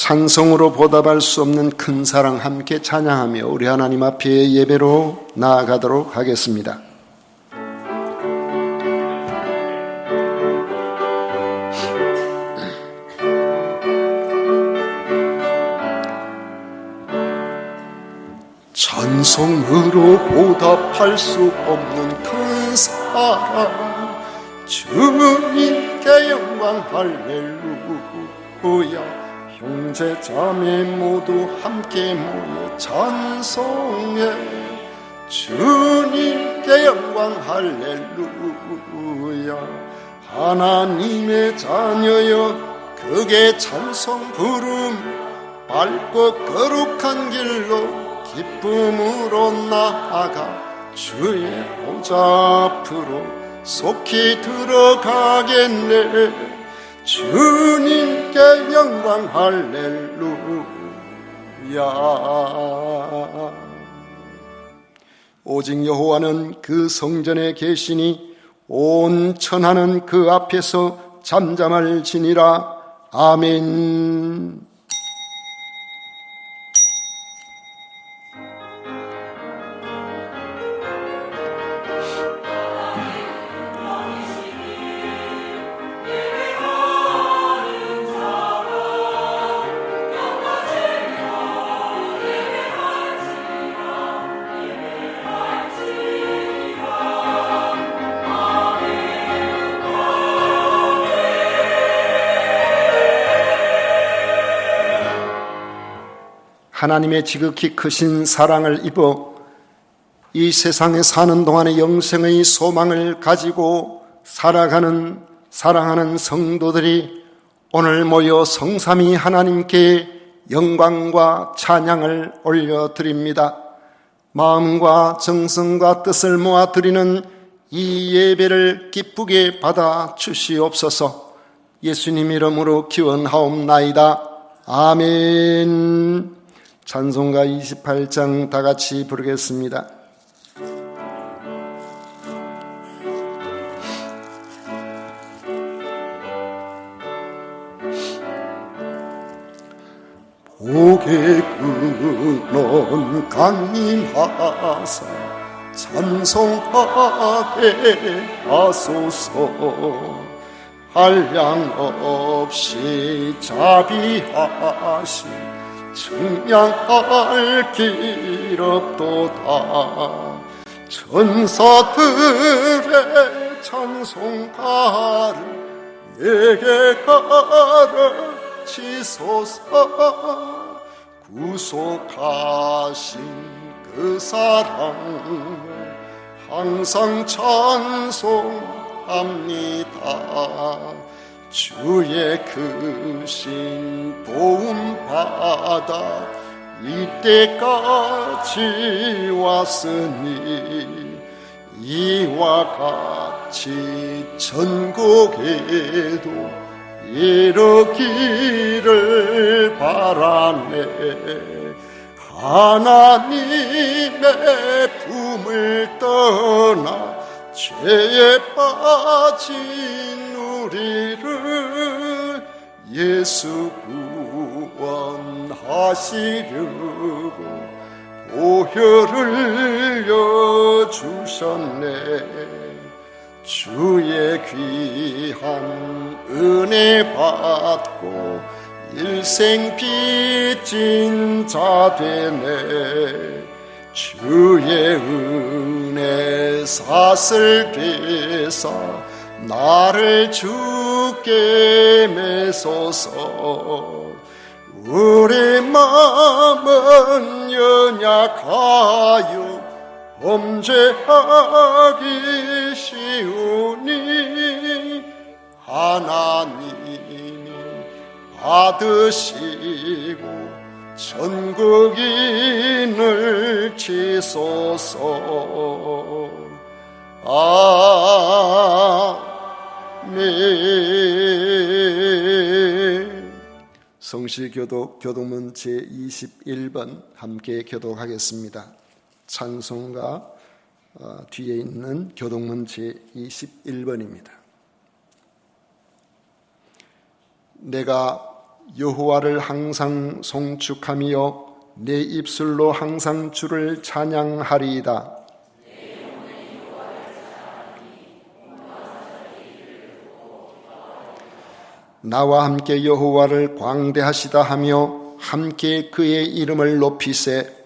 찬송으로 보답할 수 없는 큰 사랑 함께 찬양하며 우리 하나님 앞에 예배로 나아가도록 하겠습니다. 찬송으로 보답할 수 없는 큰 사랑, 주님께 영광 할렐루야. 형제 자매 모두 함께 모여 찬송해. 주님께 영광 할렐루야. 하나님의 자녀여 그게 찬송 부름, 밝고 거룩한 길로 기쁨으로 나아가 주의 보좌 앞으로 속히 들어가겠네. 주님께 영광 할렐루야. 오직 여호와는 그 성전에 계시니 온 천하는 그 앞에서 잠잠할 지니라. 아멘. 하나님의 지극히 크신 사랑을 입어 이 세상에 사는 동안의 영생의 소망을 가지고 살아가는 사랑하는 성도들이 오늘 모여 성삼위 하나님께 영광과 찬양을 올려드립니다. 마음과 정성과 뜻을 모아 드리는 이 예배를 기쁘게 받아 주시옵소서. 예수님 이름으로 기원하옵나이다. 아멘. 찬송가 28장 다 같이 부르겠습니다. 복의 근원 강림하사 찬송하게 하소서. 한량 없이 자비하시 측량할 길 없도다. 천사들의 찬송가를 내게 가르치소서. 구속하신 그 사랑을 항상 찬송합니다. 주의 크신 도움 받아 이때까지 왔으니 이와 같이 천국에도 이르기를 바라네. 하나님의 품을 떠나 죄에 빠진 우리를 예수 구원하시려고 보혈을 흘려주셨네. 주의 귀한 은혜 받고 일생 빚진 자 되네. 주의 은혜 사슬 되사 나를 주께 매소서. 우리 마음은 연약하여 범죄하기 쉬우니 하나님이 받으시고 천국인을 치소서. 아멘. 성시교독 교독문 제21번 함께 교독하겠습니다. 찬송가 뒤에 있는 교독문 제21번입니다. 내가 여호와를 항상 송축하며 내 입술로 항상 주를 찬양하리이다. 나와 함께 여호와를 광대하시다 하며 함께 그의 이름을 높이세.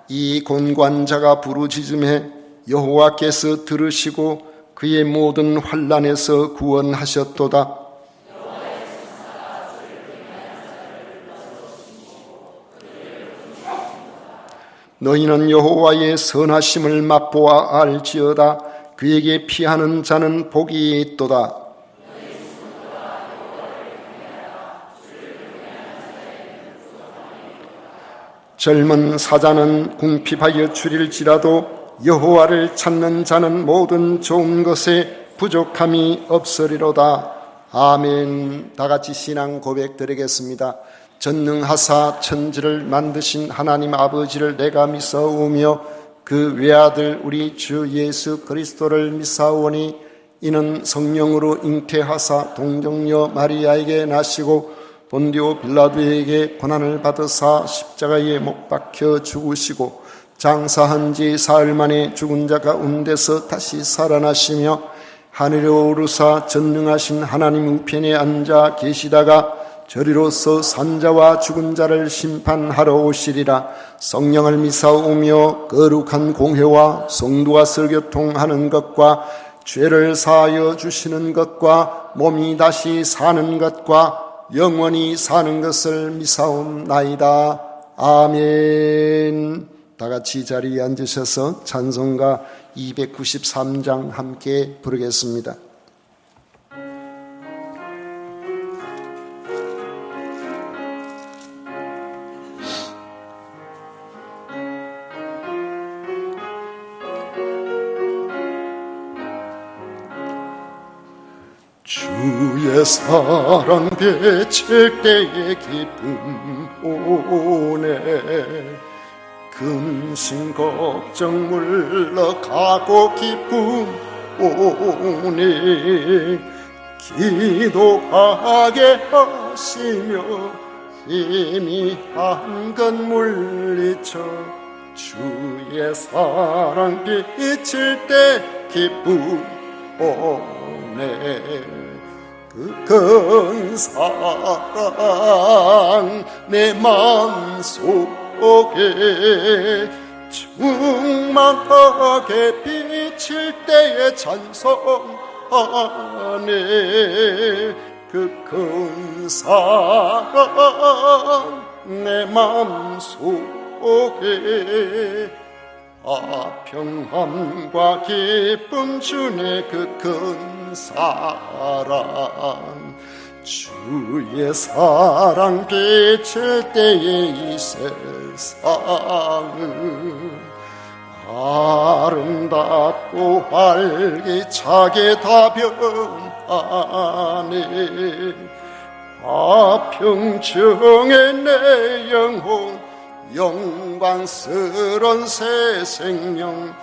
이 곤관자가 부르짖음에 여호와께서 들으시고 그의 모든 환난에서 구원하셨도다. 너희는 여호와의 선하심을 맛보아 알지어다. 그에게 피하는 자는 복이 있도다. 젊은 사자는 궁핍하여 추릴지라도 여호와를 찾는 자는 모든 좋은 것에 부족함이 없으리로다. 아멘. 다같이 신앙 고백 드리겠습니다. 전능하사 천지를 만드신 하나님 아버지를 내가 믿사오며 그 외아들 우리 주 예수 그리스도를 믿사오니 이는 성령으로 잉태하사 동정녀 마리아에게 나시고 본디오 빌라도에게 고난을 받으사 십자가에 못 박혀 죽으시고 장사한 지 사흘 만에 죽은 자 가운데서 다시 살아나시며 하늘에 오르사 전능하신 하나님 우편에 앉아 계시다가 저리로서 산자와 죽은 자를 심판하러 오시리라. 성령을 믿사오며 거룩한 공회와 성도와 설교통하는 것과 죄를 사하여 주시는 것과 몸이 다시 사는 것과 영원히 사는 것을 믿사옵나이다. 아멘. 다같이 자리에 앉으셔서 찬송가 293장 함께 부르겠습니다. 주의 사랑 비칠 때의 기쁨 오네. 근심 걱정 물러가고 기쁨 오네. 기도하게 하시며 희미한 물리쳐 주의 사랑 비칠 때 기쁨 오네. 그 큰 사랑 내 마음속에 충만하게 비칠 때에 찬송하네. 그 큰 사랑 내 마음속에 평안과 기쁨 주네. 그 큰 사랑 주의 사랑 비칠 때에 이 세상은 아름답고 활기차게 다 변하네. 화평정의 내 영혼 영광스런 새 생명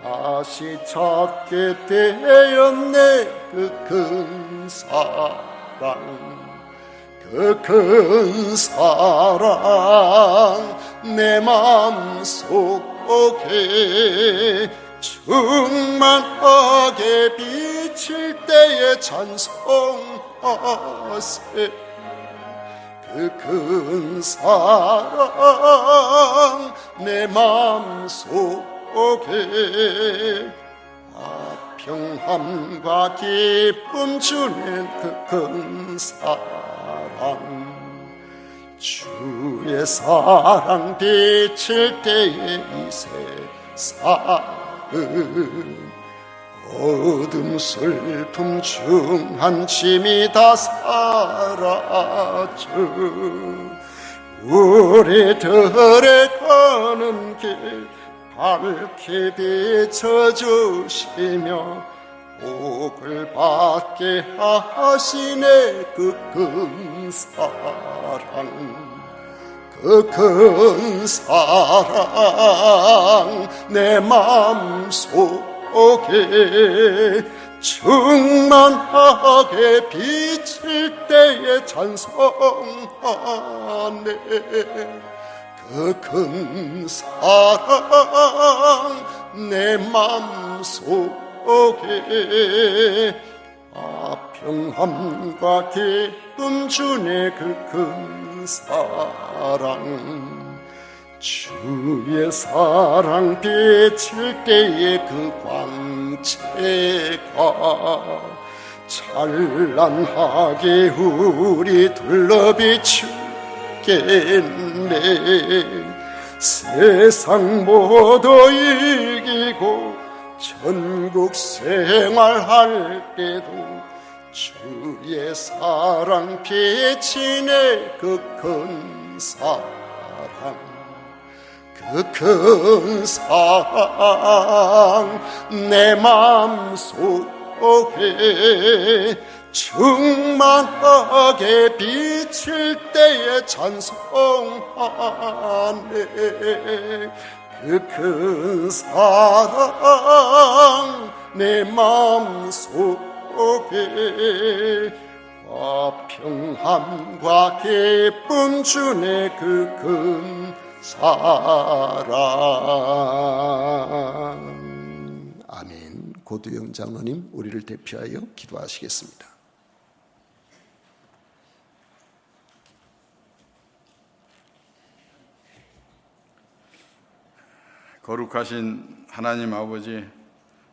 다시 찾게 되었네. 그 큰 사랑 그 큰 사랑 내 마음속에 충만하게 비칠 때에 찬송하세. 그 큰 사랑 내 마음속에 평안과 기쁨 주는 그 큰 사랑 주의 사랑 비칠 때에 이 세상은 어둠 슬픔 중한 짐이 다 사라져 우리들의 가는 길 밝게 비춰주시며 복을 받게 하시네. 그 큰 사랑 그 큰 사랑 내 마음속에 충만하게 비칠 때에 찬송하네. 그 큰 사랑 내 맘속에 평안과 기쁨 주네. 그 큰 사랑 주의 사랑 비칠 때에 그 광채가 찬란하게 우리 둘러 비추겠네. 세상 모두 이기고 천국 생활할 때도 주의 사랑 비치네. 그 큰 사랑 그 큰 사랑 내 맘속에 충만하게 비칠 때에 찬송하네. 그 큰 사랑 내 맘속에 평안과 기쁨 주네. 그 큰 사랑. 아멘. 고두영 장로님, 우리를 대표하여 기도하시겠습니다. 거룩하신 하나님 아버지,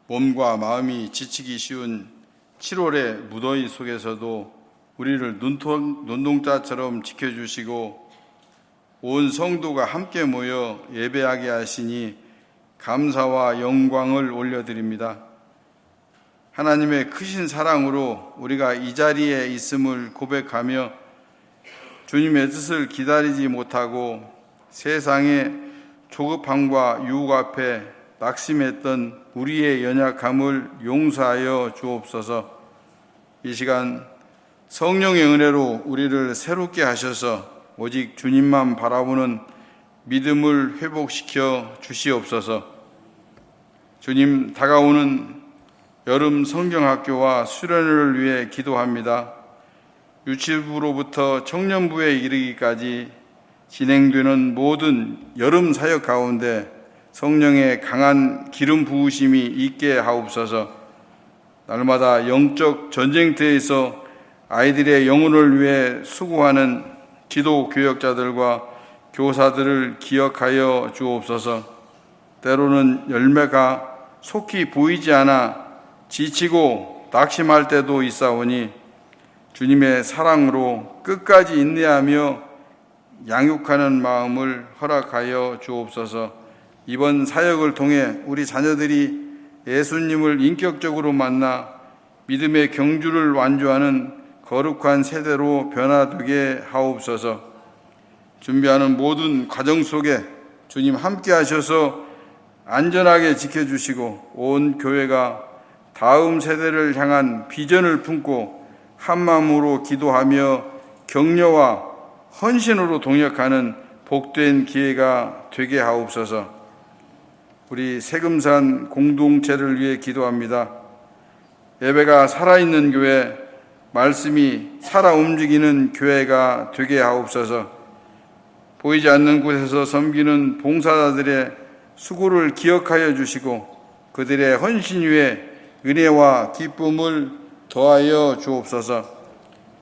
몸과 마음이 지치기 쉬운 7월의 무더위 속에서도 우리를 눈동자처럼 지켜주시고 온 성도가 함께 모여 예배하게 하시니 감사와 영광을 올려드립니다. 하나님의 크신 사랑으로 우리가 이 자리에 있음을 고백하며 주님의 뜻을 기다리지 못하고 세상의 조급함과 유혹 앞에 낙심했던 우리의 연약함을 용서하여 주옵소서. 이 시간 성령의 은혜로 우리를 새롭게 하셔서 오직 주님만 바라보는 믿음을 회복시켜 주시옵소서. 주님, 다가오는 여름 성경학교와 수련회를 위해 기도합니다. 유치부로부터 청년부에 이르기까지 진행되는 모든 여름 사역 가운데 성령의 강한 기름 부으심이 있게 하옵소서. 날마다 영적 전쟁터에서 아이들의 영혼을 위해 수고하는 지도 교역자들과 교사들을 기억하여 주옵소서. 때로는 열매가 속히 보이지 않아 지치고 낙심할 때도 있사오니 주님의 사랑으로 끝까지 인내하며 양육하는 마음을 허락하여 주옵소서. 이번 사역을 통해 우리 자녀들이 예수님을 인격적으로 만나 믿음의 경주를 완주하는 거룩한 세대로 변화되게 하옵소서. 준비하는 모든 과정 속에 주님 함께 하셔서 안전하게 지켜주시고 온 교회가 다음 세대를 향한 비전을 품고 한마음으로 기도하며 격려와 헌신으로 동역하는 복된 기회가 되게 하옵소서. 우리 세금산 공동체를 위해 기도합니다. 예배가 살아있는 교회, 말씀이 살아 움직이는 교회가 되게 하옵소서. 보이지 않는 곳에서 섬기는 봉사자들의 수고를 기억하여 주시고 그들의 헌신 위에 은혜와 기쁨을 더하여 주옵소서.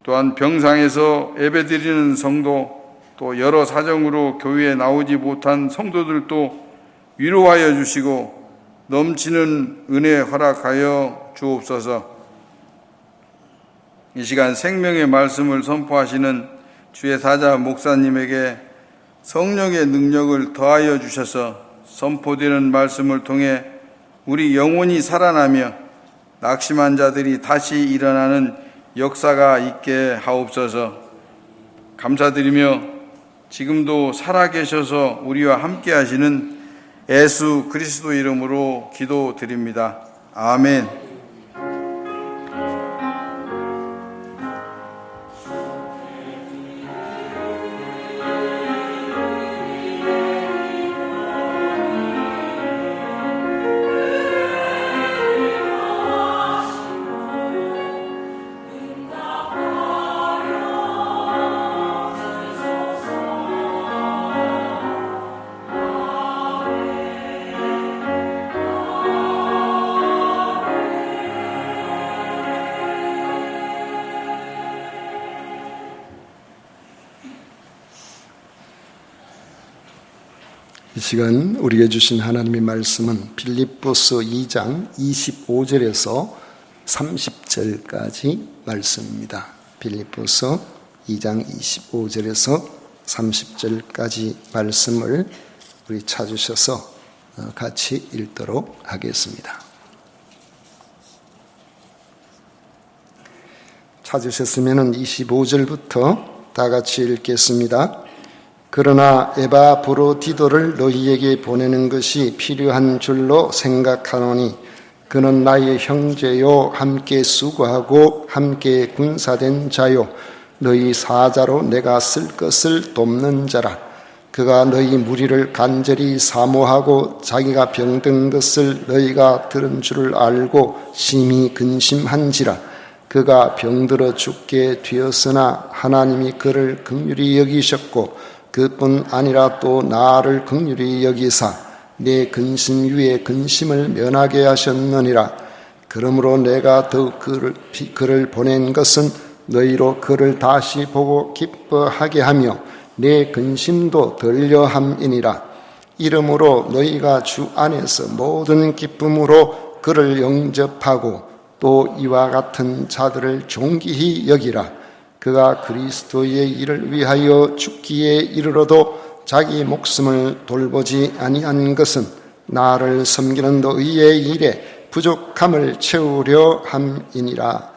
또한 병상에서 예배드리는 성도, 또 여러 사정으로 교회에 나오지 못한 성도들도 위로하여 주시고 넘치는 은혜 허락하여 주옵소서. 이 시간 생명의 말씀을 선포하시는 주의 사자 목사님에게 성령의 능력을 더하여 주셔서 선포되는 말씀을 통해 우리 영혼이 살아나며 낙심한 자들이 다시 일어나는 역사가 있게 하옵소서. 감사드리며 지금도 살아계셔서 우리와 함께 하시는 예수 그리스도 이름으로 기도드립니다. 아멘. 시간 우리에게 주신 하나님의 말씀은 빌립보서 2장 25절에서 30절까지 말씀입니다. 빌립보서 2장 25절에서 30절까지 말씀을 우리 찾으셔서 같이 읽도록 하겠습니다. 찾으셨으면 25절부터 다 같이 읽겠습니다. 그러나 에바브로디도를 너희에게 보내는 것이 필요한 줄로 생각하노니 그는 나의 형제요 함께 수고하고 함께 군사된 자요 너희 사자로 내가 쓸 것을 돕는 자라. 그가 너희 무리를 간절히 사모하고 자기가 병든 것을 너희가 들은 줄을 알고 심히 근심한지라. 그가 병들어 죽게 되었으나 하나님이 그를 긍휼히 여기셨고 그뿐 아니라 또 나를 긍휼히 여기사 내 근심 위에 근심을 면하게 하셨느니라. 그러므로 내가 더욱 그를 보낸 것은 너희로 그를 다시 보고 기뻐하게 하며 내 근심도 덜려 함이니라. 이러므로 너희가 주 안에서 모든 기쁨으로 그를 영접하고 또 이와 같은 자들을 존귀히 여기라. 그가 그리스도의 일을 위하여 죽기에 이르러도 자기 목숨을 돌보지 아니한 것은 나를 섬기는 너희의 일에 부족함을 채우려 함이니라.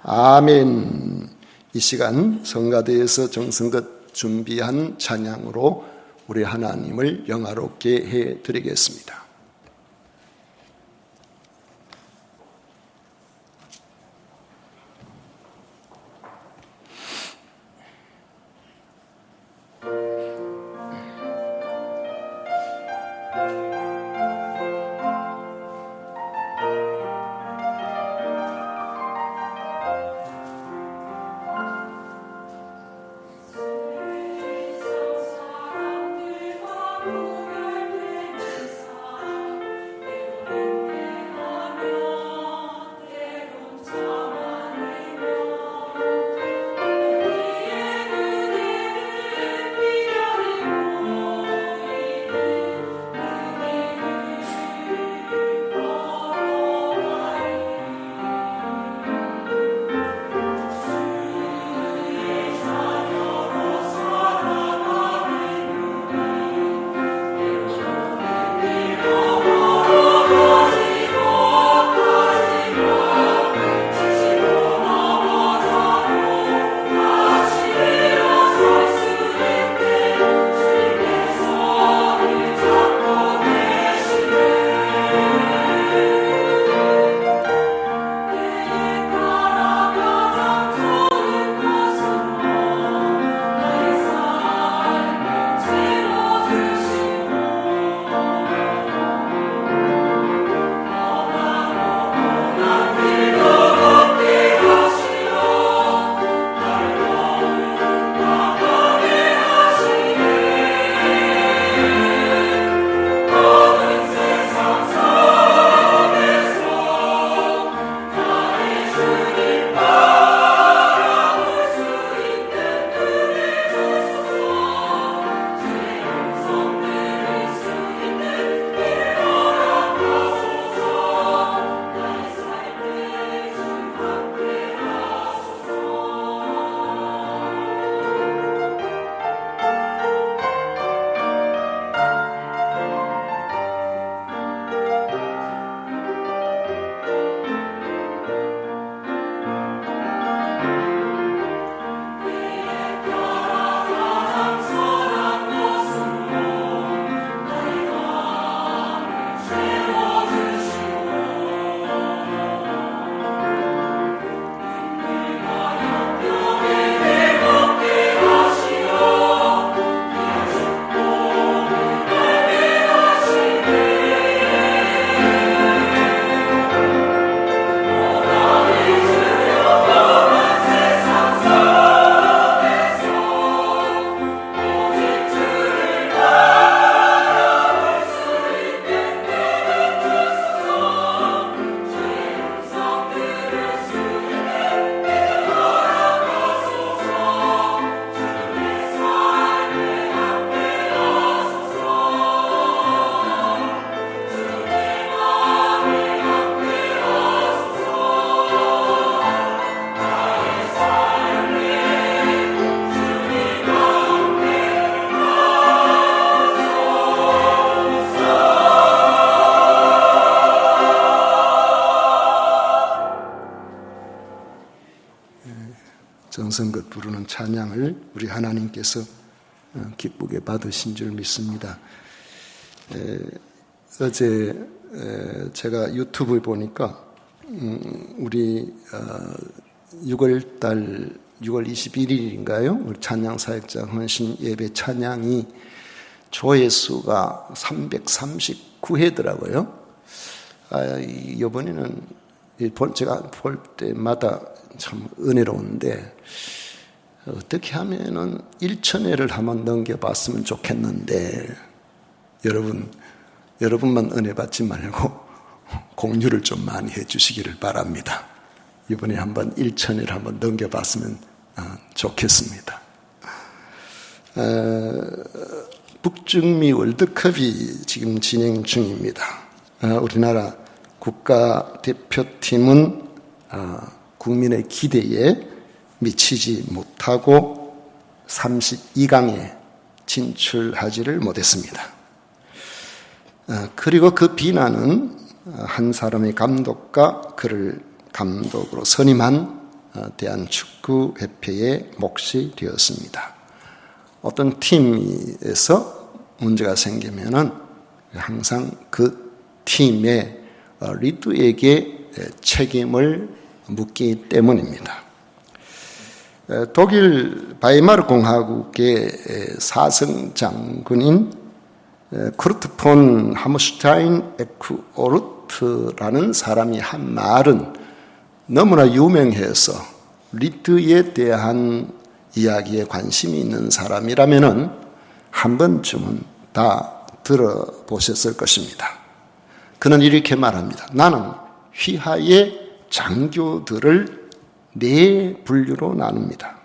아멘. 이 시간 성가대에서 정성껏 준비한 찬양으로 우리 하나님을 영화롭게 해드리겠습니다. 정성껏 부르는 찬양을 우리 하나님께서 기쁘게 받으신 줄 믿습니다. 어제 제가 유튜브에 보니까 우리 6월 21일인가요? 우리 찬양사역자 헌신 예배 찬양이 조회수가 339회더라고요. 이번에는 제가 볼 때마다 참 은혜로운데, 어떻게 하면은 1,000회를 한번 넘겨봤으면 좋겠는데, 여러분만 은혜 받지 말고 공유를 좀 많이 해주시기를 바랍니다. 이번에 한번 1,000회를 한번 넘겨봤으면 좋겠습니다. 북중미 월드컵이 지금 진행 중입니다. 우리나라 국가대표팀은 국민의 기대에 미치지 못하고 32강에 진출하지를 못했습니다. 그리고 그 비난은 한 사람의 감독과 그를 감독으로 선임한 대한축구협회의 몫이 되었습니다. 어떤 팀에서 문제가 생기면은 항상 그 팀의 리더에게 책임을 묻기 때문입니다. 독일 바이마르 공화국의 사성 장군인 쿠르트 폰 함슈타인 에크오르트라는 사람이 한 말은 너무나 유명해서 리더에 대한 이야기에 관심이 있는 사람이라면은 한 번쯤은 다 들어보셨을 것입니다. 그는 이렇게 말합니다. 나는 휘하의 장교들을 네 분류로 나눕니다.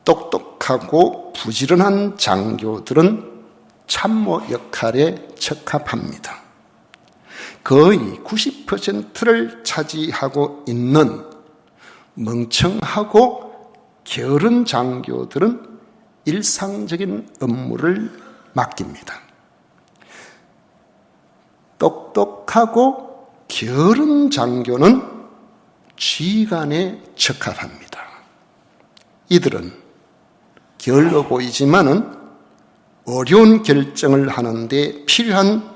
똑똑하고 부지런한 장교들은 참모 역할에 적합합니다. 거의 90%를 차지하고 있는 멍청하고 게으른 장교들은 일상적인 업무를 맡깁니다. 똑똑하고 게으른 장교는 지휘관에 적합합니다. 이들은 게을러 보이지만은 어려운 결정을 하는데 필요한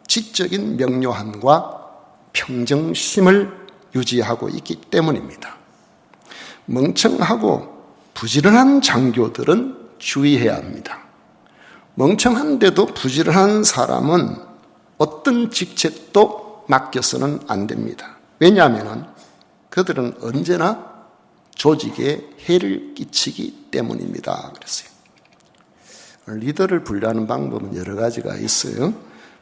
지적인 명료함과 평정심을 유지하고 있기 때문입니다. 멍청하고 부지런한 장교들은 주의해야 합니다. 멍청한데도 부지런한 사람은 어떤 직책도 맡겨서는 안 됩니다. 왜냐하면 그들은 언제나 조직에 해를 끼치기 때문입니다. 그랬어요. 리더를 분류하는 방법은 여러 가지가 있어요.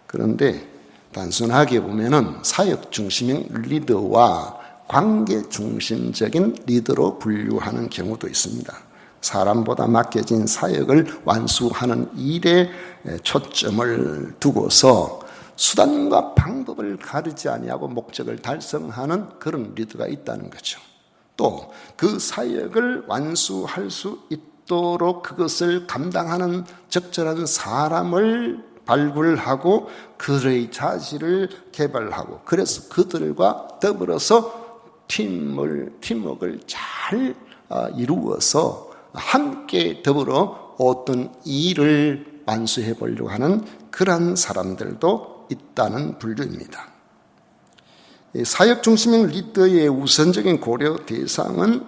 그런데 단순하게 보면은 사역 중심인 리더와 관계 중심적인 리더로 분류하는 경우도 있습니다. 사람보다 맡겨진 사역을 완수하는 일에 초점을 두고서 수단과 방법을 가르지 아니하고 목적을 달성하는 그런 리더가 있다는 거죠. 또 그 사역을 완수할 수 있도록 그것을 감당하는 적절한 사람을 발굴하고 그들의 자질을 개발하고 그래서 그들과 더불어서 팀워크를 잘 이루어서 함께 더불어 어떤 일을 완수해 보려고 하는 그러한 사람들도 있다는 분류입니다. 사역 중심인 리더의 우선적인 고려 대상은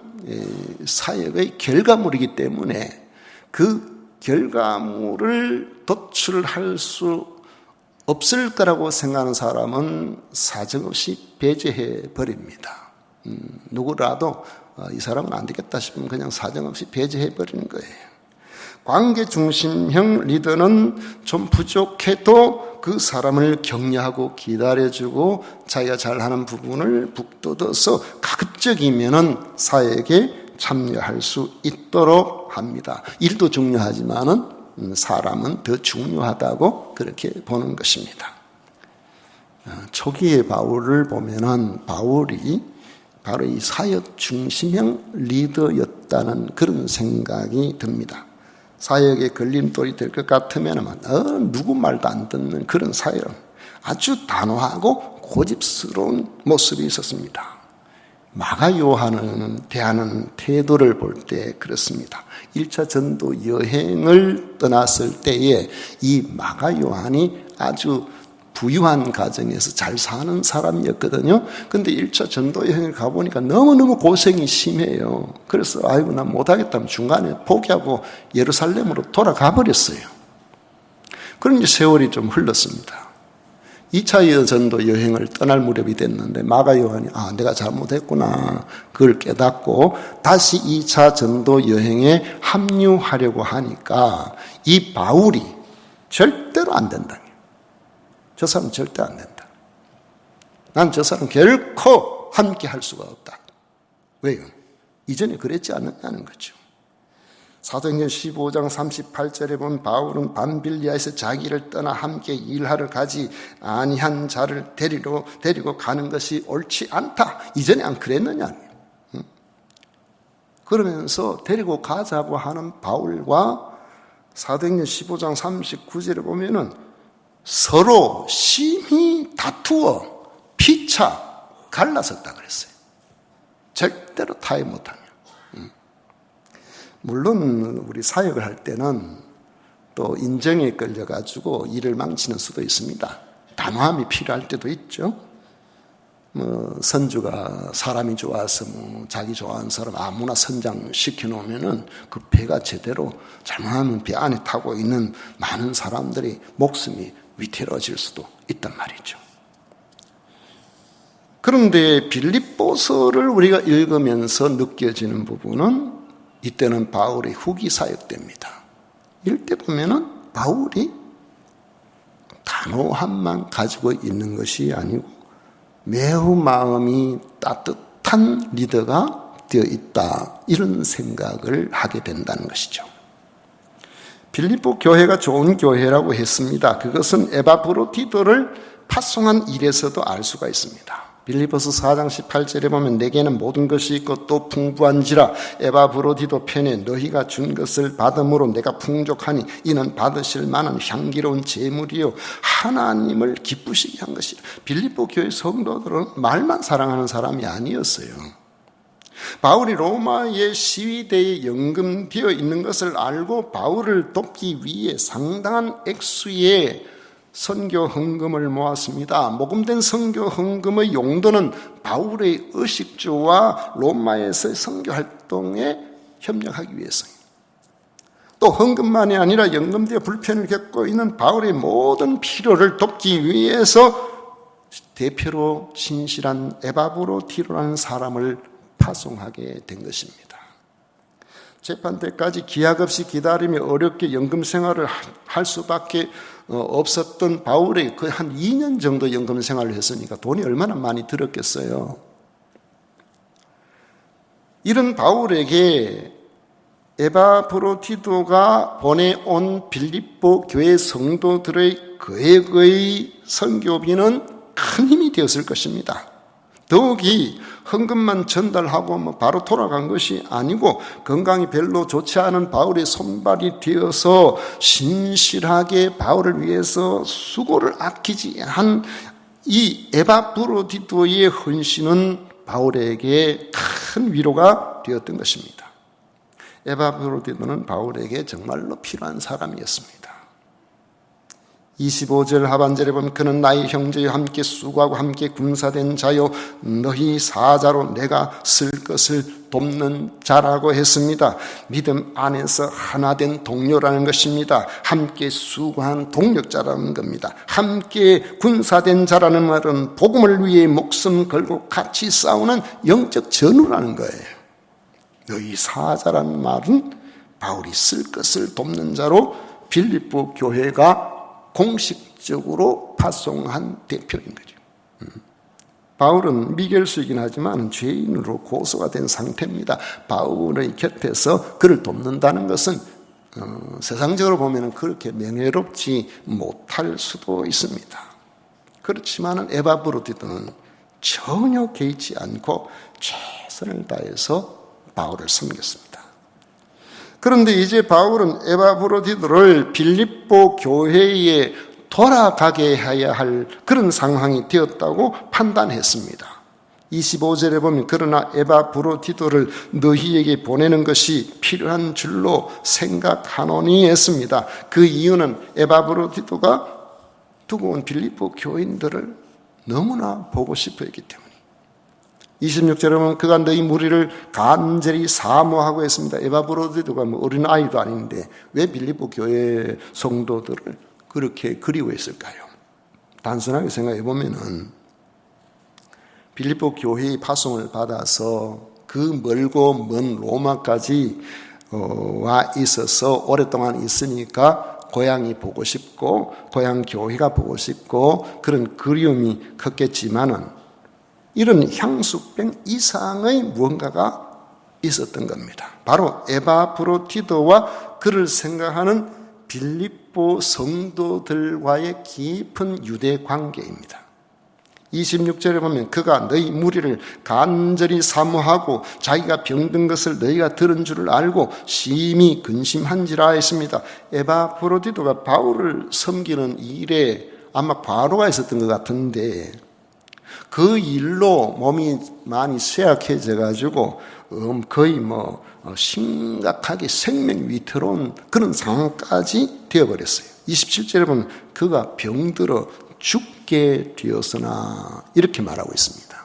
사역의 결과물이기 때문에 그 결과물을 도출할 수 없을 거라고 생각하는 사람은 사정없이 배제해 버립니다. 누구라도 이 사람은 안 되겠다 싶으면 그냥 사정없이 배제해 버리는 거예요. 관계 중심형 리더는 좀 부족해도 그 사람을 격려하고 기다려주고 자기가 잘하는 부분을 북돋아서 가급적이면은 사역에 참여할 수 있도록 합니다. 일도 중요하지만은 사람은 더 중요하다고 그렇게 보는 것입니다. 초기의 바울을 보면은 바울이 바로 이 사역 중심형 리더였다는 그런 생각이 듭니다. 사역에 걸림돌이 될 것 같으면 누구 말도 안 듣는 그런 사역은 아주 단호하고 고집스러운 모습이 있었습니다. 마가 요한을 대하는 태도를 볼 때 그렇습니다. 1차 전도 여행을 떠났을 때에 이 마가 요한이 아주 부유한 가정에서 잘 사는 사람이었거든요. 근데 1차 전도 여행을 가보니까 너무너무 고생이 심해요. 그래서 아이고 난 못하겠다면 중간에 포기하고 예루살렘으로 돌아가 버렸어요. 그럼 이제 세월이 좀 흘렀습니다. 2차 전도 여행을 떠날 무렵이 됐는데 마가 요한이 내가 잘못했구나 그걸 깨닫고 다시 2차 전도 여행에 합류하려고 하니까 이 바울이 절대로 안 된다. 저 사람 절대 안 된다. 난 저 사람 결코 함께 할 수가 없다. 왜요? 이전에 그랬지 않느냐는 거죠. 사도행전 15장 38절에 보면 바울은 밤빌리아에서 자기를 떠나 함께 일하러 가지 아니한 자를 데리고 가는 것이 옳지 않다. 이전에 안 그랬느냐. 그러면서 데리고 가자고 하는 바울과 사도행전 15장 39절에 보면은 서로 심히 다투어 피차 갈라섰다 그랬어요. 절대로 타협 못하며. 물론 우리 사역을 할 때는 또 인정에 끌려가지고 일을 망치는 수도 있습니다. 단호함이 필요할 때도 있죠. 선주가 사람이 좋아서 자기 좋아하는 사람 아무나 선장시켜 놓으면은 그 배가 제대로 잘못하면 배 안에 타고 있는 많은 사람들이 목숨이 위태로워질 수도 있단 말이죠. 그런데 빌립보서를 우리가 읽으면서 느껴지는 부분은 이때는 바울의 후기 사역 때입니다. 이때 보면은 바울이 단호함만 가지고 있는 것이 아니고 매우 마음이 따뜻한 리더가 되어 있다. 이런 생각을 하게 된다는 것이죠. 빌립보 교회가 좋은 교회라고 했습니다. 그것은 에바브로디도를 파송한 일에서도 알 수가 있습니다. 빌립보서 4장 18절에 보면 내게는 모든 것이 있고 또 풍부한지라 에바브로디도 편에 너희가 준 것을 받음으로 내가 풍족하니 이는 받으실 만한 향기로운 제물이요 하나님을 기쁘시게 한 것이라. 빌립보 교회 성도들은 말만 사랑하는 사람이 아니었어요. 바울이 로마의 시위대에 연금되어 있는 것을 알고 바울을 돕기 위해 상당한 액수의 선교 헌금을 모았습니다. 모금된 선교 헌금의 용도는 바울의 의식주와 로마에서의 선교 활동에 협력하기 위해서입니다. 또 헌금만이 아니라 연금되어 불편을 겪고 있는 바울의 모든 필요를 돕기 위해서 대표로 신실한 에바브로디도라는 사람을 파송하게 된 것입니다. 재판 때까지 기약 없이 기다리며 어렵게 연금 생활을 할 수밖에 없었던 바울이 거의 한 2년 정도 연금 생활을 했으니까 돈이 얼마나 많이 들었겠어요. 이런 바울에게 에바브로디도가 보내온 빌립보 교회 성도들의 거액의 선교비는 큰 힘이 되었을 것입니다. 더욱이 헌금만 전달하고 바로 돌아간 것이 아니고 건강이 별로 좋지 않은 바울의 손발이 되어서 신실하게 바울을 위해서 수고를 아끼지 않은 이 에바브로디도의 헌신은 바울에게 큰 위로가 되었던 것입니다. 에바브로디도는 바울에게 정말로 필요한 사람이었습니다. 25절 하반절에 보면 그는 나의 형제와 함께 수고하고 함께 군사된 자요 너희 사자로 내가 쓸 것을 돕는 자라고 했습니다. 믿음 안에서 하나된 동료라는 것입니다. 함께 수고한 동력자라는 겁니다. 함께 군사된 자라는 말은 복음을 위해 목숨 걸고 같이 싸우는 영적 전우라는 거예요. 너희 사자라는 말은 바울이 쓸 것을 돕는 자로 빌립보 교회가 공식적으로 파송한 대표인 거죠. 바울은 미결수이긴 하지만 죄인으로 고소가 된 상태입니다. 바울의 곁에서 그를 돕는다는 것은 세상적으로 보면 그렇게 명예롭지 못할 수도 있습니다. 그렇지만 에바브로디도는 전혀 개의치 않고 최선을 다해서 바울을 섬겼습니다. 그런데 이제 바울은 에바브로디도를 빌립보 교회에 돌아가게 해야 할 그런 상황이 되었다고 판단했습니다. 25절에 보면 그러나 에바브로디도를 너희에게 보내는 것이 필요한 줄로 생각하노니 했습니다. 그 이유는 에바브로디도가 두고 온 빌립보 교인들을 너무나 보고 싶어 했기 때문에 26절에 보면 그가 너희 무리를 간절히 사모하고 했습니다. 에바브로디도가 어린 아이도 아닌데 왜 빌립보 교회 성도들을 그렇게 그리워했을까요? 단순하게 생각해 보면은 빌립보 교회의 파송을 받아서 그 멀고 먼 로마까지 와 있어서 오랫동안 있으니까 고향이 보고 싶고 고향 교회가 보고 싶고 그런 그리움이 컸겠지만은 이런 향수병 이상의 무언가가 있었던 겁니다. 바로 에바브로디도와 그를 생각하는 빌립보 성도들과의 깊은 유대 관계입니다. 26절에 보면 그가 너희 무리를 간절히 사모하고 자기가 병든 것을 너희가 들은 줄을 알고 심히 근심한지라 했습니다. 에바브로디도가 바울을 섬기는 일에 아마 과로가 있었던 것 같은데 그 일로 몸이 많이 쇠약해져 가지고 거의 심각하게 생명 위태로운 그런 상황까지 되어버렸어요. 27절에 보면 그가 병들어 죽게 되었으나 이렇게 말하고 있습니다.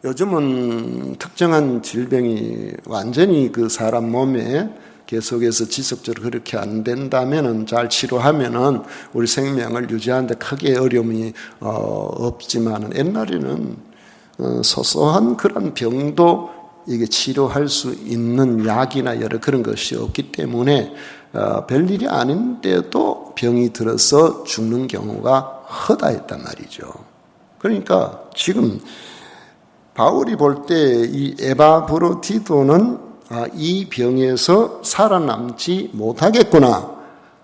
요즘은 특정한 질병이 완전히 그 사람 몸에 계속해서 지속적으로 그렇게 안 된다면은 잘 치료하면은 우리 생명을 유지하는데 크게 어려움이 없지만은 옛날에는 소소한 그런 병도 이게 치료할 수 있는 약이나 여러 그런 것이 없기 때문에 별일이 아닌데도 병이 들어서 죽는 경우가 허다했단 말이죠. 그러니까 지금 바울이 볼 때 이 에바브로디도는 이 병에서 살아남지 못하겠구나.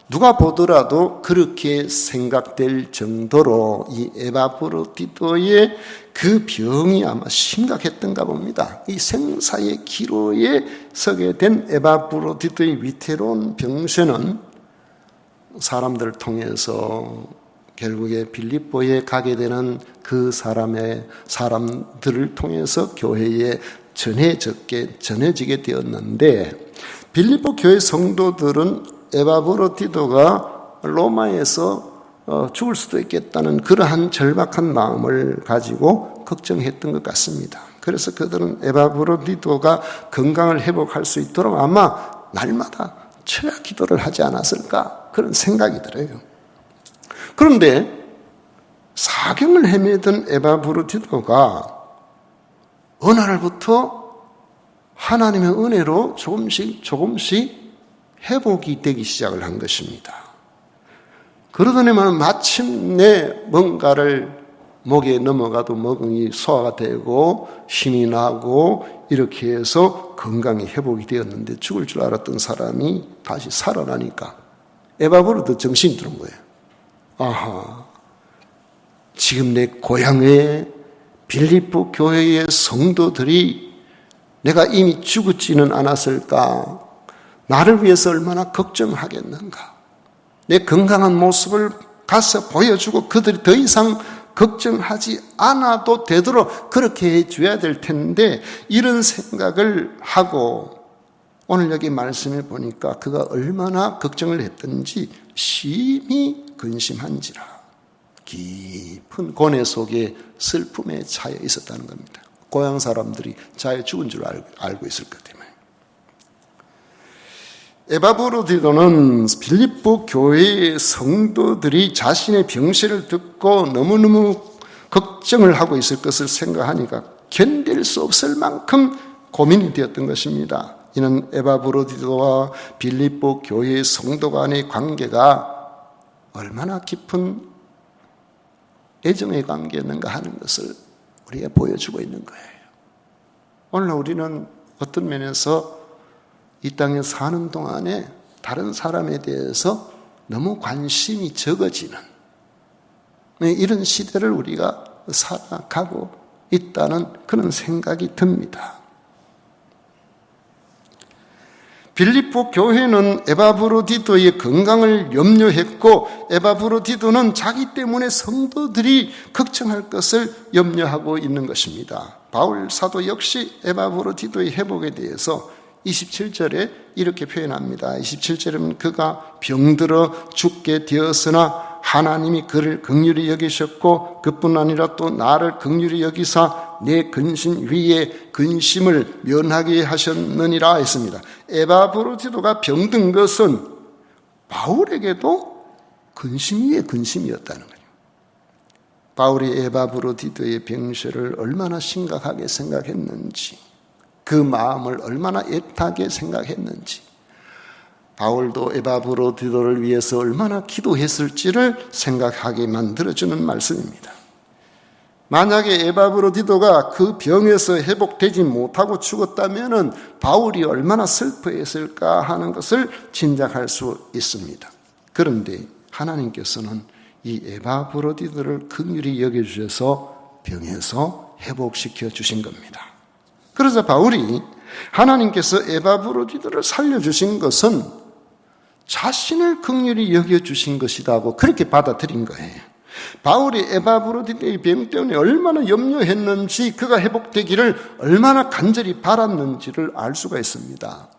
누가 보더라도 그렇게 생각될 정도로 이 에바브로디도의 그 병이 아마 심각했던가 봅니다. 이 생사의 기로에 서게 된 에바브로디도의 위태로운 병세는 사람들을 통해서 결국에 빌립보에 가게 되는 그 사람들을 통해서 교회에 전해지게 되었는데 빌립보 교회 성도들은 에바브로디도가 로마에서 죽을 수도 있겠다는 그러한 절박한 마음을 가지고 걱정했던 것 같습니다. 그래서 그들은 에바브로디도가 건강을 회복할 수 있도록 아마 날마다 철야 기도를 하지 않았을까 그런 생각이 들어요. 그런데 사경을 헤매던 에바브로디도가 어느 날부터 하나님의 은혜로 조금씩 회복이 되기 시작을 한 것입니다. 그러더니만 마침내 뭔가를 목에 넘어가도 먹으니 소화가 되고 힘이 나고 이렇게 해서 건강이 회복이 되었는데 죽을 줄 알았던 사람이 다시 살아나니까 에바브로도 정신이 들은 거예요. 아하, 지금 내 고향에 빌립보 교회의 성도들이 내가 이미 죽었지는 않았을까? 나를 위해서 얼마나 걱정하겠는가? 내 건강한 모습을 가서 보여주고 그들이 더 이상 걱정하지 않아도 되도록 그렇게 해줘야 될 텐데 이런 생각을 하고 오늘 여기 말씀을 보니까 그가 얼마나 걱정을 했던지 심히 근심한지라 깊은 고뇌 속에 슬픔에 차여 있었다는 겁니다. 고향 사람들이 자기가 죽은 줄 알고 있을 것 때문에. 에바브로디도는 빌립보 교회의 성도들이 자신의 병세를 듣고 너무너무 걱정을 하고 있을 것을 생각하니까 견딜 수 없을 만큼 고민이 되었던 것입니다. 이는 에바브로디도와 빌립보 교회의 성도 간의 관계가 얼마나 깊은 애정의 관계였는가 하는 것을 우리가 보여주고 있는 거예요. 오늘 우리는 어떤 면에서 이 땅에 사는 동안에 다른 사람에 대해서 너무 관심이 적어지는 이런 시대를 우리가 살아가고 있다는 그런 생각이 듭니다. 빌립보 교회는 에바브로디도의 건강을 염려했고 에바브로디도는 자기 때문에 성도들이 걱정할 것을 염려하고 있는 것입니다. 바울 사도 역시 에바브로디도의 회복에 대해서 27절에 이렇게 표현합니다. 27절은 그가 병들어 죽게 되었으나 하나님이 그를 긍휼히 여기셨고 그뿐 아니라 또 나를 긍휼히 여기사 내 근심 위에 근심을 면하게 하셨느니라 했습니다. 에바브로디도가 병든 것은 바울에게도 근심 위에 근심이었다는 거예요. 바울이 에바브로디도의 병실을 얼마나 심각하게 생각했는지, 그 마음을 얼마나 애타게 생각했는지, 바울도 에바브로디도를 위해서 얼마나 기도했을지를 생각하게 만들어주는 말씀입니다. 만약에 에바브로디도가 그 병에서 회복되지 못하고 죽었다면 바울이 얼마나 슬퍼했을까 하는 것을 짐작할 수 있습니다. 그런데 하나님께서는 이 에바브로디도를 긍휼히 여겨주셔서 병에서 회복시켜 주신 겁니다. 그래서 바울이 하나님께서 에바브로디도를 살려주신 것은 자신을 긍휼히 여겨주신 것이라고 그렇게 받아들인 거예요. 바울이 에바브로디도의 병 때문에 얼마나 염려했는지, 그가 회복되기를 얼마나 간절히 바랐는지를 알 수가 있습니다.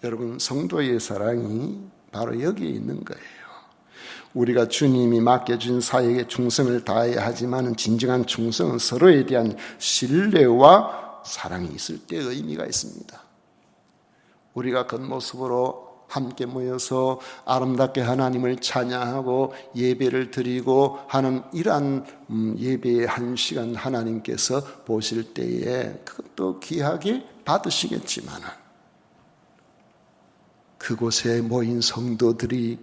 여러분, 성도의 사랑이 바로 여기에 있는 거예요. 우리가 주님이 맡겨준 사역에 충성을 다해야 하지만 진정한 충성은 서로에 대한 신뢰와 사랑이 있을 때 의미가 있습니다. 우리가 겉모습으로 함께 모여서 아름답게 하나님을 찬양하고 예배를 드리고 하는 이러한 예배의 한 시간 하나님께서 보실 때에 그것도 귀하게 받으시겠지만 그곳에 모인 성도들이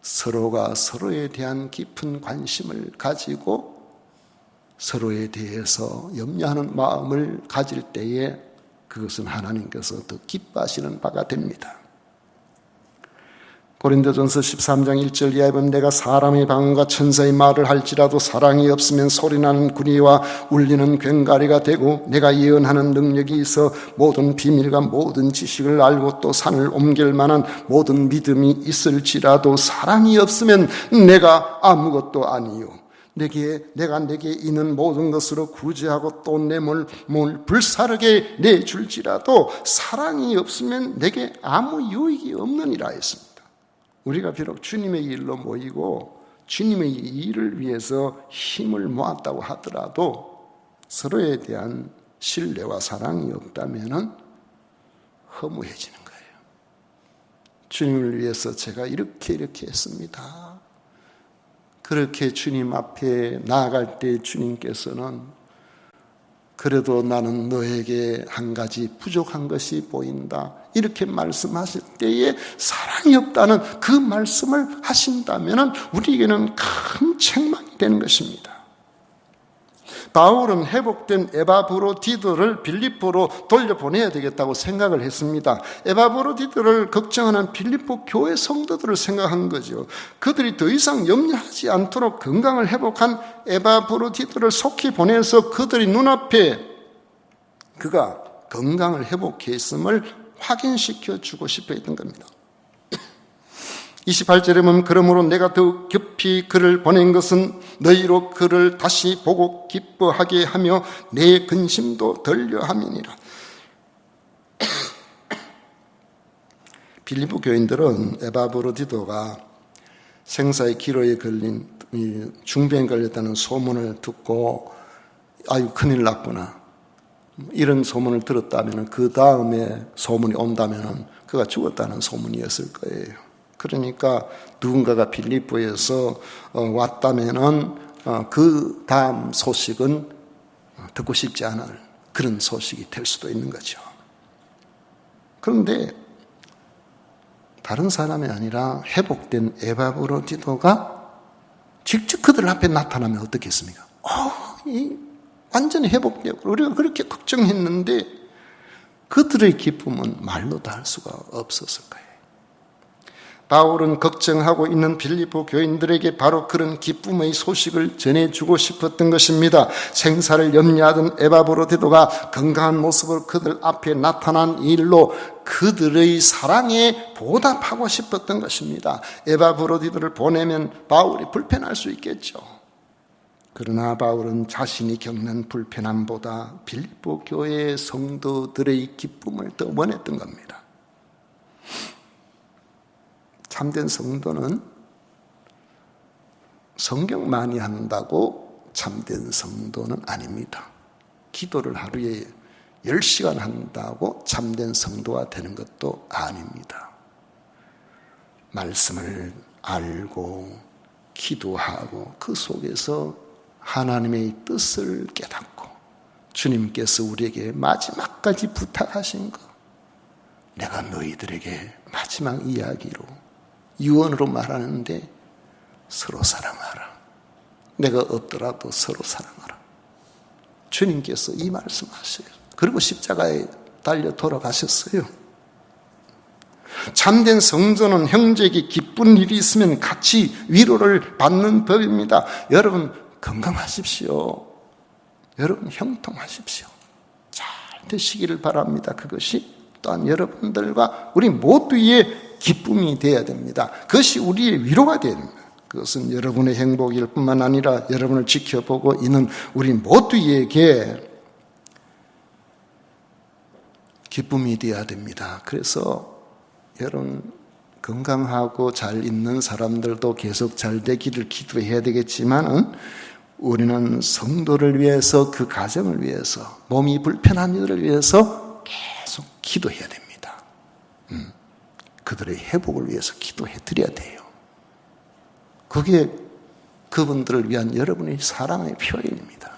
서로가 서로에 대한 깊은 관심을 가지고 서로에 대해서 염려하는 마음을 가질 때에 그것은 하나님께서 더 기뻐하시는 바가 됩니다. 고린도전서 13장 1절 이하에 보면 내가 사람의 방언과 천사의 말을 할지라도 사랑이 없으면 소리나는 구리와 울리는 괭가리가 되고 내가 예언하는 능력이 있어 모든 비밀과 모든 지식을 알고 또 산을 옮길 만한 모든 믿음이 있을지라도 사랑이 없으면 내가 아무것도 아니요 내가 내게 있는 모든 것으로 구제하고 또 내 몸을 불사르게 내줄지라도 사랑이 없으면 내게 아무 유익이 없느니라 했습니다. 우리가 비록 주님의 일로 모이고 주님의 일을 위해서 힘을 모았다고 하더라도 서로에 대한 신뢰와 사랑이 없다면 허무해지는 거예요. 주님을 위해서 제가 이렇게 했습니다. 그렇게 주님 앞에 나아갈 때 주님께서는 그래도 나는 너에게 한 가지 부족한 것이 보인다 이렇게 말씀하실 때에 사랑이 없다는 그 말씀을 하신다면 우리에게는 큰 책망이 되는 것입니다. 바울은 회복된 에바브로디도를 빌립보로 돌려보내야 되겠다고 생각을 했습니다. 에바브로디도를 걱정하는 빌립보 교회 성도들을 생각한 거죠. 그들이 더 이상 염려하지 않도록 건강을 회복한 에바브로디도를 속히 보내서 그들이 눈앞에 그가 건강을 회복했음을 확인시켜 주고 싶어 했던 겁니다. 28절에 보면 그러므로 내가 더욱 급히 그를 보낸 것은 너희로 그를 다시 보고 기뻐하게 하며 내 근심도 덜려 함이니라. 빌립보 교인들은 에바브로디도가 생사의 기로에 걸린 중병에 걸렸다는 소문을 듣고 아유 큰일 났구나 이런 소문을 들었다면 그 다음에 소문이 온다면 그가 죽었다는 소문이었을 거예요. 그러니까 누군가가 빌립보에서 왔다면은 그 다음 소식은 듣고 싶지 않을 그런 소식이 될 수도 있는 거죠. 그런데 다른 사람이 아니라 회복된 에바브로디도가 직접 그들 앞에 나타나면 어떻겠습니까? 완전히 회복되고 우리가 그렇게 걱정했는데 그들의 기쁨은 말로 다 할 수가 없었을 거예요. 바울은 걱정하고 있는 빌립보 교인들에게 바로 그런 기쁨의 소식을 전해주고 싶었던 것입니다. 생사를 염려하던 에바브로디도가 건강한 모습으로 그들 앞에 나타난 일로 그들의 사랑에 보답하고 싶었던 것입니다. 에바브로디도를 보내면 바울이 불편할 수 있겠죠. 그러나 바울은 자신이 겪는 불편함보다 빌립보 교회의 성도들의 기쁨을 더 원했던 겁니다. 참된 성도는 성경 많이 한다고 참된 성도는 아닙니다. 기도를 하루에 10시간 한다고 참된 성도가 되는 것도 아닙니다. 말씀을 알고 기도하고 그 속에서 하나님의 뜻을 깨닫고 주님께서 우리에게 마지막까지 부탁하신 것, 내가 너희들에게 마지막 이야기로 유언으로 말하는데 서로 사랑하라. 내가 없더라도 서로 사랑하라. 주님께서 이 말씀하셔요. 그리고 십자가에 달려 돌아가셨어요. 참된 성도는 형제에게 기쁜 일이 있으면 같이 위로를 받는 법입니다. 여러분 건강하십시오. 여러분 형통하십시오. 잘 되시기를 바랍니다. 그것이 또한 여러분들과 우리 모두의 기쁨이 되어야 됩니다. 그것이 우리의 위로가 되어야 됩니다. 그것은 여러분의 행복일 뿐만 아니라 여러분을 지켜보고 있는 우리 모두에게 기쁨이 되어야 됩니다. 그래서 여러분 건강하고 잘 있는 사람들도 계속 잘 되기를 기도해야 되겠지만 우리는 성도를 위해서 그 가정을 위해서 몸이 불편한 이들을 위해서 계속 기도해야 됩니다. 그들의 회복을 위해서 기도해 드려야 돼요. 그게 그분들을 위한 여러분의 사랑의 표현입니다.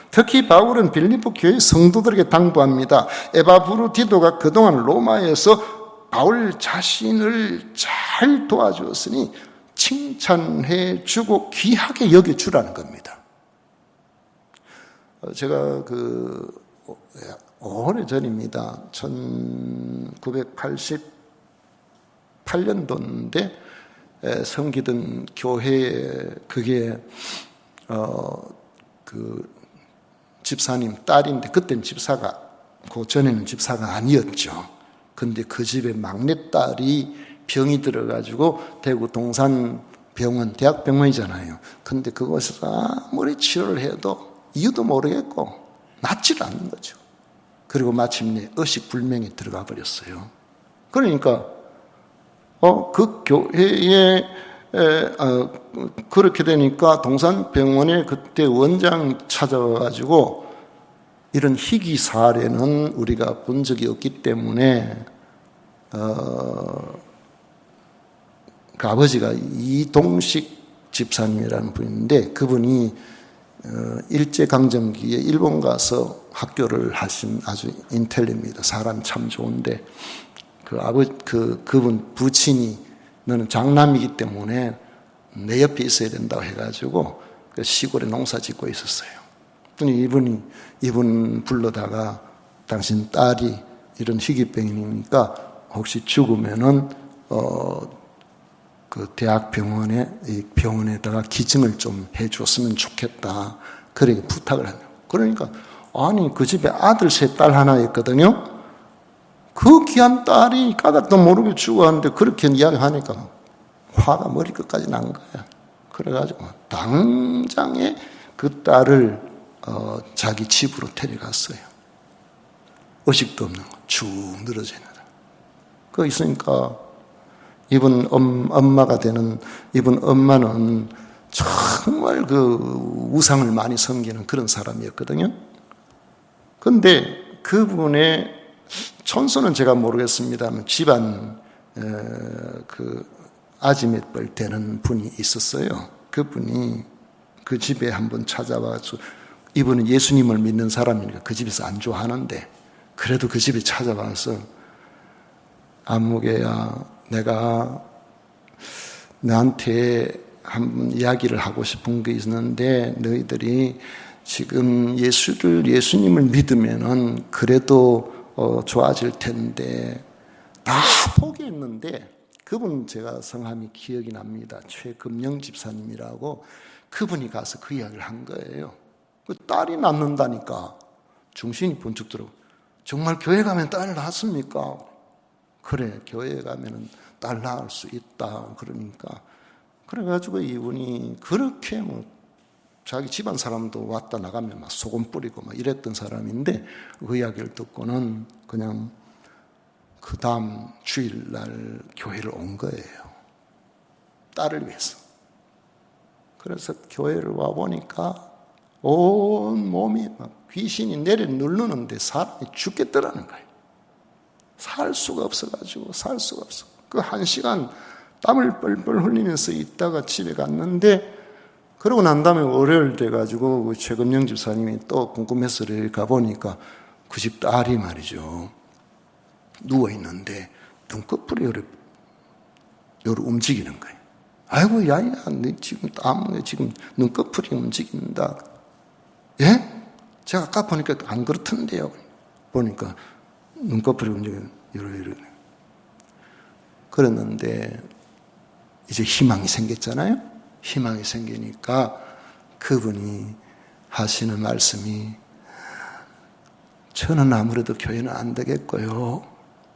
특히 바울은 빌립보 교회 성도들에게 당부합니다. 에바브로디도가 그동안 로마에서 바울 자신을 잘 도와주었으니 칭찬해 주고 귀하게 여겨주라는 겁니다. 제가 오래전입니다. 1988년도인데 섬기던 교회에 그게 그 집사님 딸인데 그때는 집사가 그 전에는 집사가 아니었죠. 근데 그 집에 막내딸이 병이 들어가지고 대구 동산병원 대학병원이잖아요. 근데 그곳에서 아무리 치료를 해도 이유도 모르겠고 낫질 않는 거죠. 그리고 마침내 의식불명에 들어가 버렸어요. 그러니까 그 교회에 그렇게 되니까 동산병원에 그때 원장 찾아와가지고 이런 희귀 사례는 우리가 본 적이 없기 때문에 그 아버지가 이동식 집사님이라는 분인데 그분이 일제강점기에 일본 가서 학교를 하신 아주 인텔리입니다. 사람 참 좋은데 그분 부친이 너는 장남이기 때문에 내 옆에 있어야 된다고 해가지고 그 시골에 농사 짓고 있었어요. 이분 불러다가 당신 딸이 이런 희귀병이니까 혹시 죽으면은 그 병원에다가 기증을 좀 해줬으면 좋겠다. 그렇게 부탁을 하네요. 그러니까 아니 그 집에 아들 셋 딸 하나 있거든요. 그 귀한 딸이 까닭도 모르게 죽었는데 그렇게 이야기하니까 화가 머리끝까지 난 거야. 그래가지고 당장에 그 딸을 자기 집으로 데려갔어요. 의식도 없는 거 쭉 늘어져 있는 거. 그 있으니까 이분 엄마가 되는 이분 엄마는 정말 그 우상을 많이 섬기는 그런 사람이었거든요. 근데 그분의 천수는 제가 모르겠습니다만 집안 그 아지 몇 벌 되는 분이 있었어요. 그분이 그 집에 한번 찾아와서 이분은 예수님을 믿는 사람이니까 그 집에서 안 좋아하는데 그래도 그 집에 찾아와서 안무개야 내가 너한테 한번 이야기를 하고 싶은 게 있는데 너희들이 지금 예수님을 믿으면은 그래도 좋아질 텐데 다 포기했는데 그분 제가 성함이 기억이 납니다. 최금영 집사님이라고. 그분이 가서 그 이야기를 한 거예요. 그 딸이 낳는다니까 정신이 번쩍 들어. 정말 교회 가면 딸 낳습니까? 그래, 교회 가면 딸 낳을 수 있다. 그러니까 그래가지고 이분이 그렇게 뭐 자기 집안 사람도 왔다 나가면 막 소금 뿌리고 막 이랬던 사람인데 그 이야기를 듣고는 그냥 그 다음 주일날 교회를 온 거예요. 딸을 위해서. 그래서 교회를 와보니까 온 몸이 막 귀신이 내려 누르는데 사람이 죽겠더라는 거예요. 살 수가 없어가지고 살 수가 없어. 그 1시간 땀을 뻘뻘 흘리면서 있다가 집에 갔는데 그러고 난 다음에 월요일 돼가지고 그 최금영 집사님이 또 궁금해서 가보니까 그 집 딸이 말이죠. 누워있는데 눈꺼풀이 요래 움직이는 거예요. 아이고, 야야, 너 지금 지금 눈꺼풀이 움직인다. 예? 제가 아까 보니까 안 그렇던데요. 보니까 눈꺼풀이 움직이는, 이러이러. 그랬는데, 이제 희망이 생겼잖아요? 희망이 생기니까 그분이 하시는 말씀이 저는 아무래도 교회는 안 되겠고요.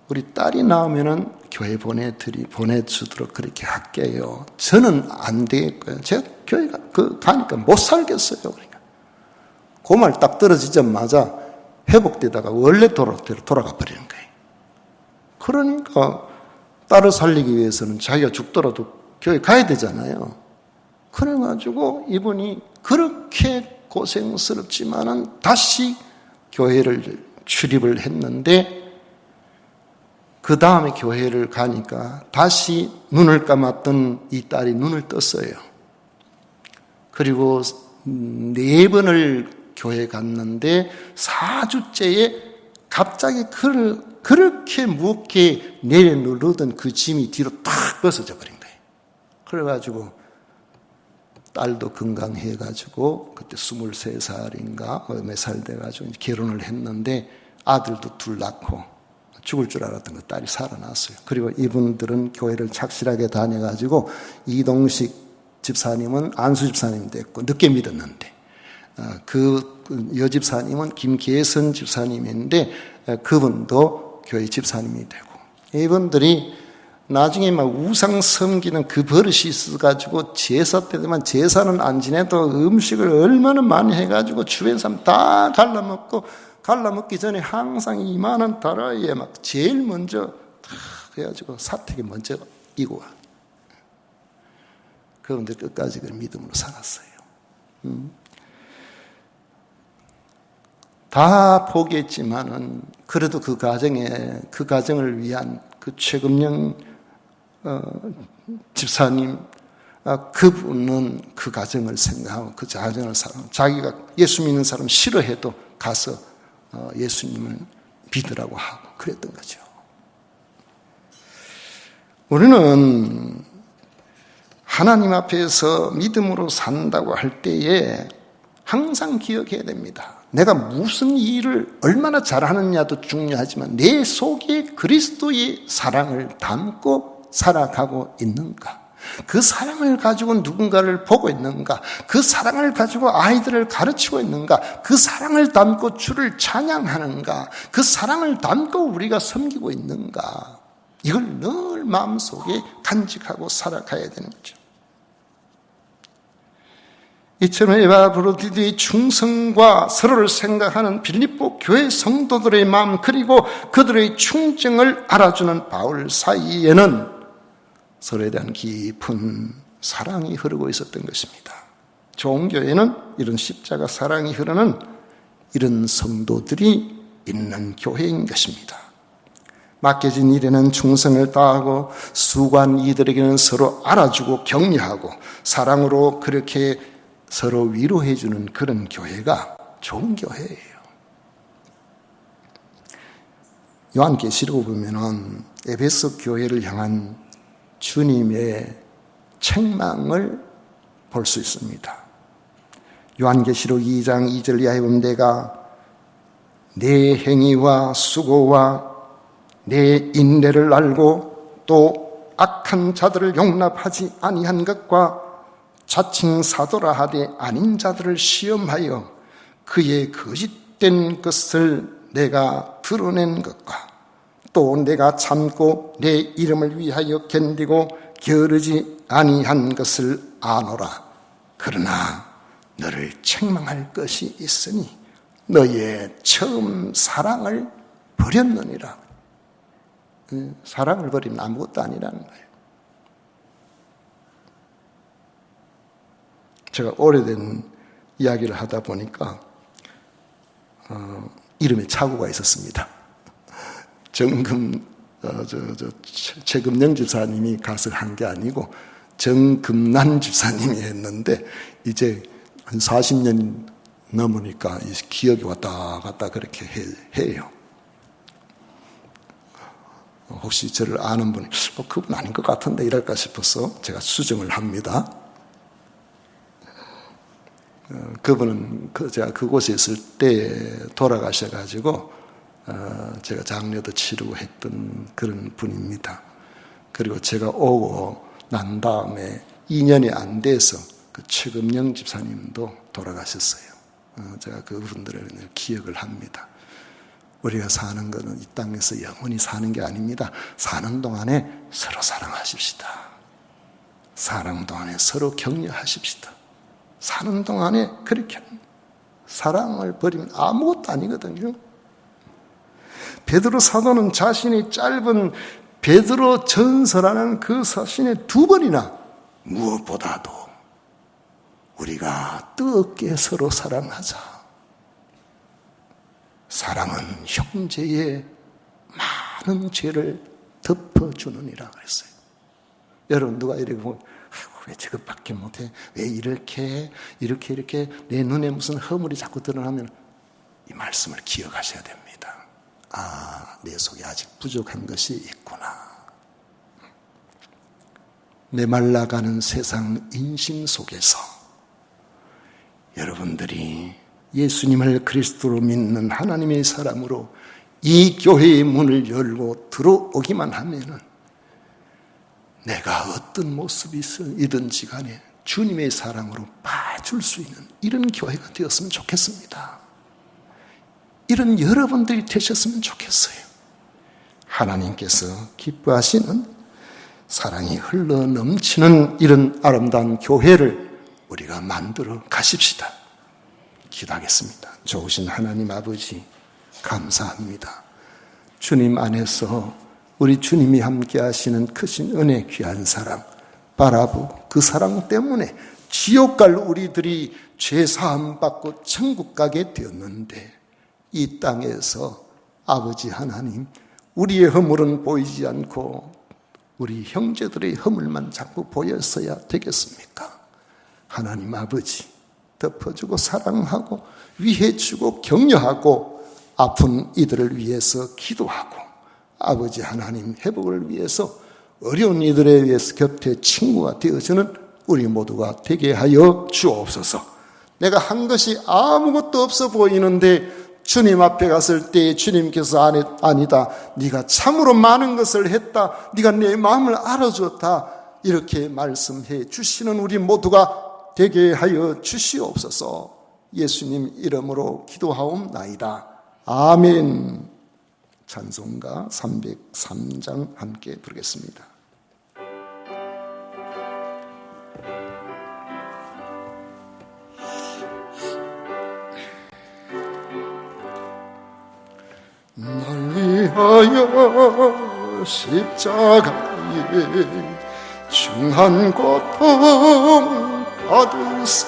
우리 딸이 나오면은 교회 보내주도록 그렇게 할게요. 저는 안 되겠고요. 제가 교회 가니까 못 살겠어요. 그러니까. 그 말 딱 떨어지자마자 회복되다가 원래 돌아가 버리는 거예요. 그러니까 딸을 살리기 위해서는 자기가 죽더라도 교회 가야 되잖아요. 그래가지고 이분이 그렇게 고생스럽지만은 다시 교회를 출입을 했는데 그 다음에 교회를 가니까 다시 눈을 감았던 이 딸이 눈을 떴어요. 그리고 4번을 교회 갔는데 4주째에 갑자기 그렇게 무겁게 내려누르던 그 짐이 뒤로 탁 벗어져 버린 거예요. 그래가지고 딸도 건강해가지고 그때 23살인가 몇 살 돼가지고 결혼을 했는데 아들도 2 낳고 죽을 줄 알았던 그 딸이 살아났어요. 그리고 이분들은 교회를 착실하게 다녀가지고 이동식 집사님은 안수 집사님 됐고 늦게 믿었는데 그 여집사님은 김계선 집사님인데 그분도 교회 집사님이 되고 이분들이 나중에 막 우상 섬기는 그 버릇이 있어가지고 제사 때 되면 제사는 안 지내도 음식을 얼마나 많이 해가지고 주변 사람 다 갈라먹기 전에 항상 이만한 다라이에 막 제일 먼저 다 해가지고 사택에 먼저 이고 와. 그분들 끝까지 그 믿음으로 살았어요. 다 포기했지만은 그래도 그 가정을 위한 그 최금영 집사님 그분은 그 가정을 생각하고 그 가정을 사랑 자기가 예수 믿는 사람 싫어해도 가서 예수님을 믿으라고 하고 그랬던 거죠. 우리는 하나님 앞에서 믿음으로 산다고 할 때에 항상 기억해야 됩니다. 내가 무슨 일을 얼마나 잘하느냐도 중요하지만 내 속에 그리스도의 사랑을 담고 살아가고 있는가? 그 사랑을 가지고 누군가를 보고 있는가? 그 사랑을 가지고 아이들을 가르치고 있는가? 그 사랑을 담고 주를 찬양하는가? 그 사랑을 담고 우리가 섬기고 있는가? 이걸 늘 마음속에 간직하고 살아가야 되는 거죠. 이처럼 에바브로디드의 충성과 서로를 생각하는 빌립보 교회 성도들의 마음 그리고 그들의 충정을 알아주는 바울 사이에는 서로에 대한 깊은 사랑이 흐르고 있었던 것입니다. 좋은 교회는 이런 십자가 사랑이 흐르는 이런 성도들이 있는 교회인 것입니다. 맡겨진 일에는 충성을 다하고 수고한 이들에게는 서로 알아주고 격려하고 사랑으로 그렇게 서로 위로해 주는 그런 교회가 좋은 교회예요. 요한계시록 보면은 에베소 교회를 향한 주님의 책망을 볼 수 있습니다. 요한계시록 2장 2절 이하에 보면 내가 내 행위와 수고와 내 인내를 알고 또 악한 자들을 용납하지 아니한 것과 자칭 사도라 하되 아닌 자들을 시험하여 그의 거짓된 것을 내가 드러낸 것과 또 내가 참고 내 이름을 위하여 견디고 게으르지 아니한 것을 아노라. 그러나 너를 책망할 것이 있으니 너의 처음 사랑을 버렸느니라. 사랑을 버리면 아무것도 아니라는 거예요. 제가 오래된 이야기를 하다 보니까 이름에 착오가 있었습니다. 최금영 집사님이 가서 한 게 아니고 정금난 집사님이 했는데 이제 한 40년 넘으니까 기억이 왔다 갔다 그렇게 해요. 혹시 저를 아는 분이 그분 아닌 것 같은데 이럴까 싶어서 제가 수정을 합니다. 그분은 제가 그곳에 있을 때 돌아가셔가지고 제가 장례도 치르고 했던 그런 분입니다. 그리고 제가 오고 난 다음에 2년이 안 돼서 그 최금영 집사님도 돌아가셨어요. 제가 그분들을 기억을 합니다. 우리가 사는 것은 이 땅에서 영원히 사는 게 아닙니다. 사는 동안에 서로 사랑하십시다. 사는 동안에 서로 격려하십시다. 사는 동안에 그렇게 사랑을 버리면 아무것도 아니거든요. 베드로 사도는 자신이 짧은 베드로 전서라는 그 서신에 2번이나 무엇보다도 우리가 뜨겁게 서로 사랑하자. 사랑은 형제의 많은 죄를 덮어주느니라 그랬어요. 여러분 누가 이렇게 보면 왜 저것밖에 못해? 왜 이렇게 내 눈에 무슨 허물이 자꾸 드러나면 이 말씀을 기억하셔야 됩니다. 내 속에 아직 부족한 것이 있구나. 메말라가는 세상 인심 속에서 여러분들이 예수님을 그리스도로 믿는 하나님의 사람으로 이 교회의 문을 열고 들어오기만 하면은 내가 어떤 모습이든지 간에 주님의 사랑으로 빠질 수 있는 이런 교회가 되었으면 좋겠습니다. 이런 여러분들이 되셨으면 좋겠어요. 하나님께서 기뻐하시는 사랑이 흘러 넘치는 이런 아름다운 교회를 우리가 만들어 가십시다. 기도하겠습니다. 좋으신 하나님 아버지 감사합니다. 주님 안에서 우리 주님이 함께 하시는 크신 은혜 귀한 사랑 바라보고 그 사랑 때문에 지옥 갈 우리들이 죄 사함 받고 천국 가게 되었는데 이 땅에서 아버지 하나님 우리의 허물은 보이지 않고 우리 형제들의 허물만 자꾸 보였어야 되겠습니까? 하나님 아버지 덮어주고 사랑하고 위해주고 격려하고 아픈 이들을 위해서 기도하고 아버지 하나님 회복을 위해서 어려운 이들에 위해서 곁에 친구가 되어주는 우리 모두가 되게 하여 주옵소서. 내가 한 것이 아무것도 없어 보이는데 주님 앞에 갔을 때 주님께서 아니다. 네가 참으로 많은 것을 했다. 네가 내 마음을 알아줬다. 이렇게 말씀해 주시는 우리 모두가 되게 하여 주시옵소서. 예수님 이름으로 기도하옵나이다. 아멘. 찬송가 303장 함께 부르겠습니다. 날 위하여 십자가에 중한 고통 받으사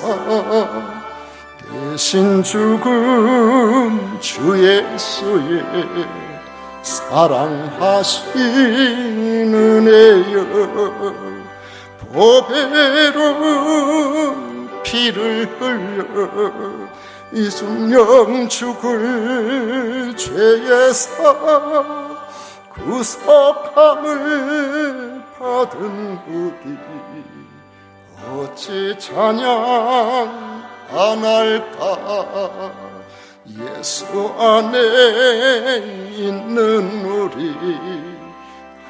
대신 죽은 주 예수의 사랑하신 은혜여 보배로운 피를 흘려 이 순영 죽을 죄에서 구속함을 받은 우리 어찌 찬양 안 할까? 예수 안에 있는 우리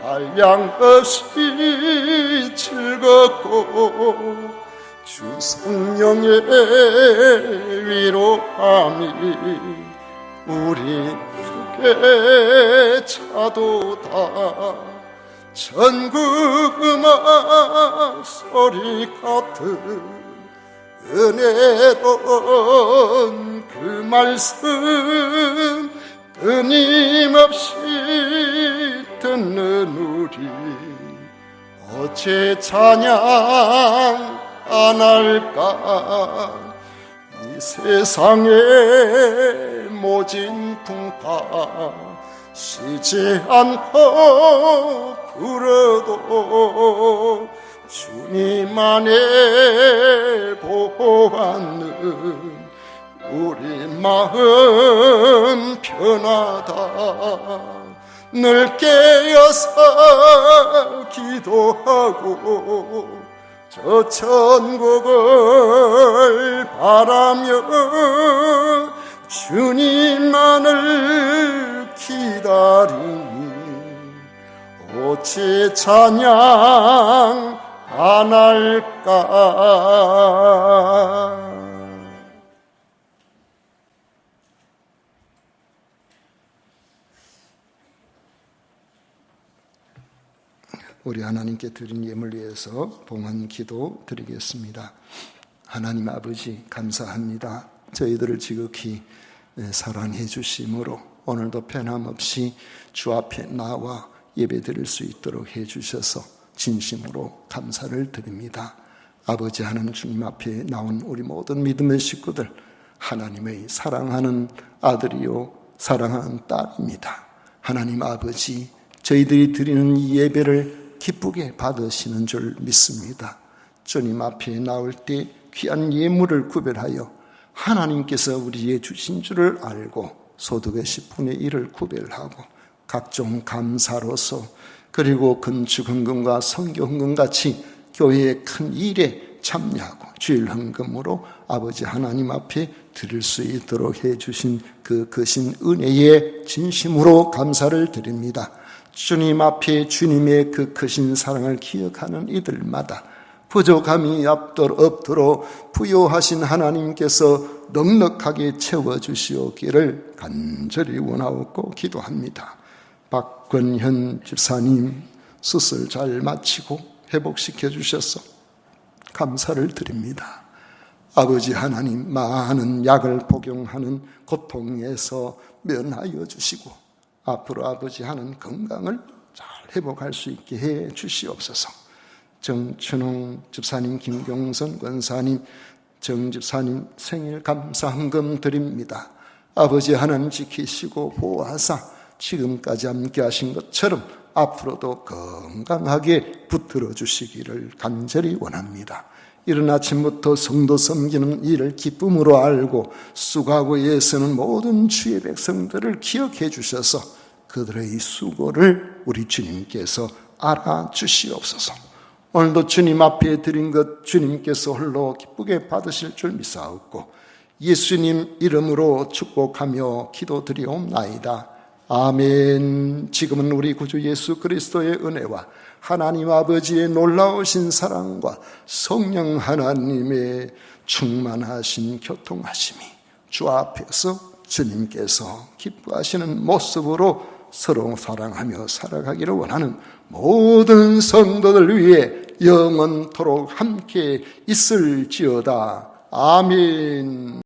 한량 없이 즐겁고 주 성령의 위로함이 우리 주께 차도다. 전국 음악 소리 같은 은혜로운 그 말씀 끊임없이 듣는 우리 어째 찬양 안 할까. 이 세상의 모진 풍파 쉬지 않고 불어도 주님 안에 보았는 우리 마음 편하다. 늘 깨어서 기도하고 저 천국을 바라며 주님만을 기다리니 어찌 찬양 안 할까. 우리 하나님께 드린 예물 위해서 봉헌 기도 드리겠습니다. 하나님 아버지 감사합니다. 저희들을 지극히 사랑해 주심으로 오늘도 변함없이 주 앞에 나와 예배 드릴 수 있도록 해 주셔서 진심으로 감사를 드립니다. 아버지 하나님 주님 앞에 나온 우리 모든 믿음의 식구들 하나님의 사랑하는 아들이요 사랑하는 딸입니다. 하나님 아버지 저희들이 드리는 이 예배를 기쁘게 받으시는 줄 믿습니다. 주님 앞에 나올 때 귀한 예물을 구별하여 하나님께서 우리에게 주신 줄을 알고 소득의 10분의 1을 구별하고 각종 감사로서 그리고 건축헌금과 성교헌금같이 교회의 큰 일에 참여하고 주일 헌금으로 아버지 하나님 앞에 드릴 수 있도록 해주신 그 크신 은혜에 진심으로 감사를 드립니다. 주님 앞에 주님의 그 크신 사랑을 기억하는 이들마다 부족함이 없도록 부요하신 하나님께서 넉넉하게 채워주시오기를 간절히 원하옵고 기도합니다. 박권현 집사님 수술 잘 마치고 회복시켜 주셔서 감사를 드립니다. 아버지 하나님 많은 약을 복용하는 고통에서 면하여 주시고 앞으로 아버지 하는 건강을 잘 회복할 수 있게 해 주시옵소서. 정춘홍 집사님, 김경선 권사님, 정 집사님 생일 감사헌금 드립니다. 아버지 하나님 지키시고 보호하사 지금까지 함께 하신 것처럼 앞으로도 건강하게 붙들어 주시기를 간절히 원합니다. 이른 아침부터 성도 섬기는 일을 기쁨으로 알고 수고하고 애쓰는 모든 주의 백성들을 기억해 주셔서 그들의 이 수고를 우리 주님께서 알아주시옵소서. 오늘도 주님 앞에 드린 것 주님께서 홀로 기쁘게 받으실 줄 믿사옵고 예수님 이름으로 축복하며 기도드리옵나이다. 아멘. 지금은 우리 구주 예수 그리스도의 은혜와 하나님 아버지의 놀라우신 사랑과 성령 하나님의 충만하신 교통하심이 주 앞에서 주님께서 기뻐하시는 모습으로 서로 사랑하며 살아가기를 원하는 모든 성도들 위해 영원토록 함께 있을지어다. 아멘.